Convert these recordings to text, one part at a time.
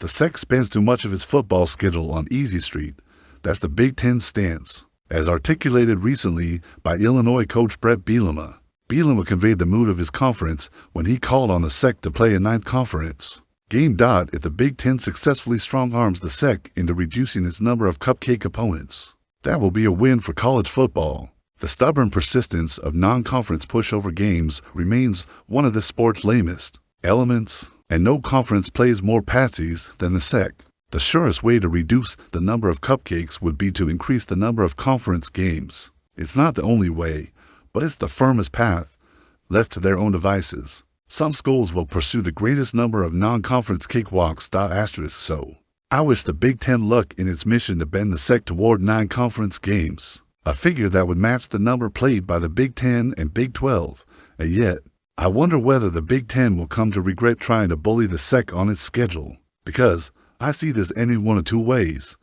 The SEC spends too much of its football schedule on Easy Street. That's the Big Ten stance, as articulated recently by Illinois coach Brett Bielema. Bielema conveyed the mood of his conference when he called on the SEC to play a ninth conference game. If the Big Ten successfully strong-arms the SEC into reducing its number of cupcake opponents, that will be a win for college football. The stubborn persistence of non-conference pushover games remains one of the sport's lamest elements, and no conference plays more patsies than the SEC. The surest way to reduce the number of cupcakes would be to increase the number of conference games. It's not the only way, but it's the firmest path. Left to their own devices, some schools will pursue the greatest number of non-conference cakewalks. So, I wish the Big Ten luck in its mission to bend the SEC toward 9 conference games, a figure that would match the number played by the Big Ten and Big 12. And yet, I wonder whether the Big Ten will come to regret trying to bully the SEC on its schedule, because I see this ending one of two ways.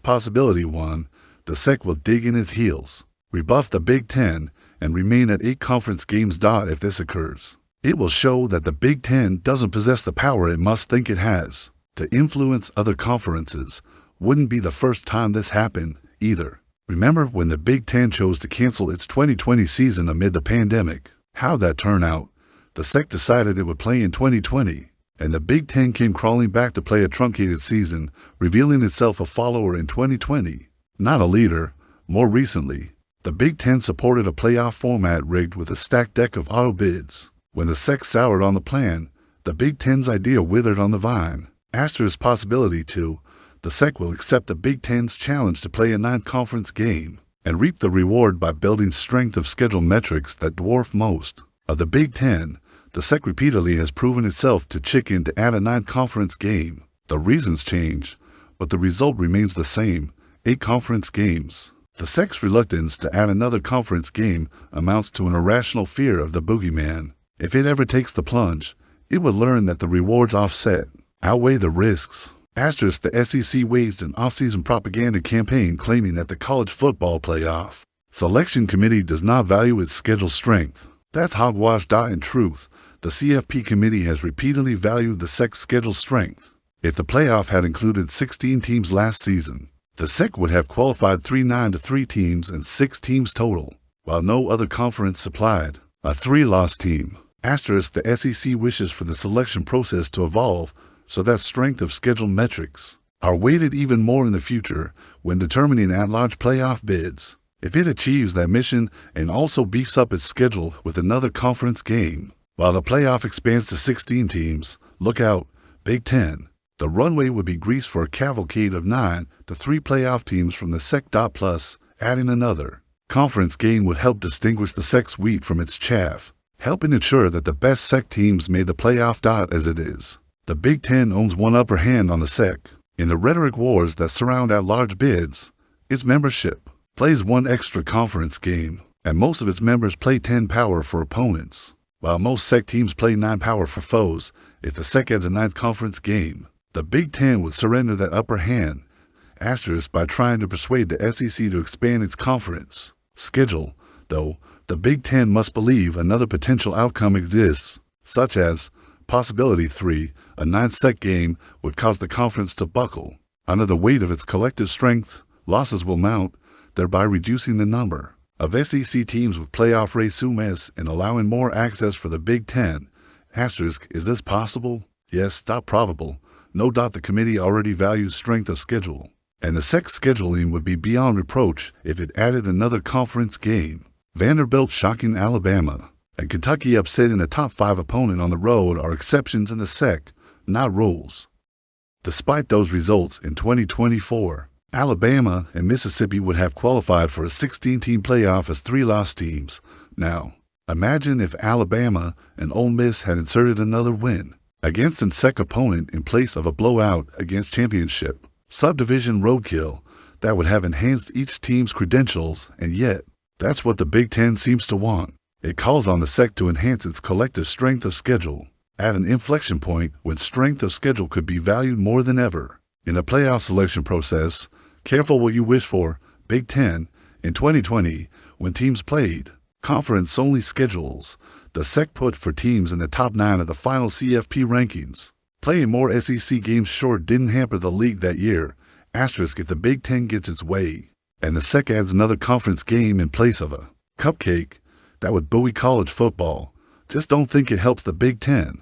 Possibility 1, the SEC will dig in its heels, rebuff the Big Ten, and remain at 8 conference games. If this occurs, it will show that the Big Ten doesn't possess the power it must think it has to influence other conferences. Wouldn't be the first time this happened, either. Remember when the Big Ten chose to cancel its 2020 season amid the pandemic? How'd that turn out? The SEC decided it would play in 2020, and the Big Ten came crawling back to play a truncated season, revealing itself a follower in 2020, not a leader. More recently, the Big Ten supported a playoff format rigged with a stacked deck of auto bids. When the SEC soured on the plan, the Big Ten's idea withered on the vine. Possibility 2, the SEC will accept the Big Ten's challenge to play a 9th conference game and reap the reward by building strength of schedule metrics that dwarf most of the Big Ten. The SEC repeatedly has proven itself to chicken to add a 9th conference game. The reasons change, but the result remains the same: 8 conference games. The SEC's reluctance to add another conference game amounts to an irrational fear of the boogeyman. If it ever takes the plunge, it would learn that the rewards outweigh the risks. The SEC waged an off-season propaganda campaign claiming that the College Football Playoff Selection Committee does not value its schedule strength. That's hogwash. In truth, the CFP committee has repeatedly valued the SEC's schedule strength. If the playoff had included 16 teams last season, the SEC would have qualified 3 teams and 6 teams total, while no other conference supplied a 3-loss team. The SEC wishes for the selection process to evolve so that strength of schedule metrics are weighted even more in the future when determining at-large playoff bids. If it achieves that mission and also beefs up its schedule with another conference game, while the playoff expands to 16 teams, look out, Big Ten. The runway would be greased for a cavalcade of 9 to 3 playoff teams from the SEC. Plus, adding another conference game would help distinguish the SEC's wheat from its chaff, helping ensure that the best SEC teams made the playoff. As it is, the Big Ten owns one upper hand on the SEC. In the rhetoric wars that surround at-large bids, its membership plays 1 extra conference game, and most of its members play 10 power for opponents, while most SEC teams play 9 power for foes. If the SEC adds a 9th conference game, the Big Ten would surrender that upper hand, by trying to persuade the SEC to expand its conference schedule. Though, the Big Ten must believe another potential outcome exists, such as Possibility 3, a 9th SEC game would cause the conference to buckle under the weight of its collective strength. Losses will mount, thereby reducing the number of SEC teams with playoff races and allowing more access for the Big Ten. Is this possible? Yes, probable. No doubt the committee already values strength of schedule, and the SEC scheduling would be beyond reproach if it added another conference game. Vanderbilt shocking Alabama and Kentucky upsetting a top 5 opponent on the road are exceptions in the SEC, not rules. Despite those results in 2024, Alabama and Mississippi would have qualified for a 16-team playoff as 3-loss teams. Now, imagine if Alabama and Ole Miss had inserted another win against an SEC opponent in place of a blowout against championship subdivision roadkill. That would have enhanced each team's credentials, and yet, that's what the Big Ten seems to want. It calls on the SEC to enhance its collective strength of schedule at an inflection point when strength of schedule could be valued more than ever. In the playoff selection process, careful what you wish for, Big Ten. In 2020, when teams played conference-only schedules, the SEC put for teams in the top 9 of the final CFP rankings Playing more SEC games short didn't hamper the league that year, asterisk if the Big Ten gets its way, and the SEC adds another conference game in place of a cupcake that would buoy college football. Just don't think it helps the Big Ten.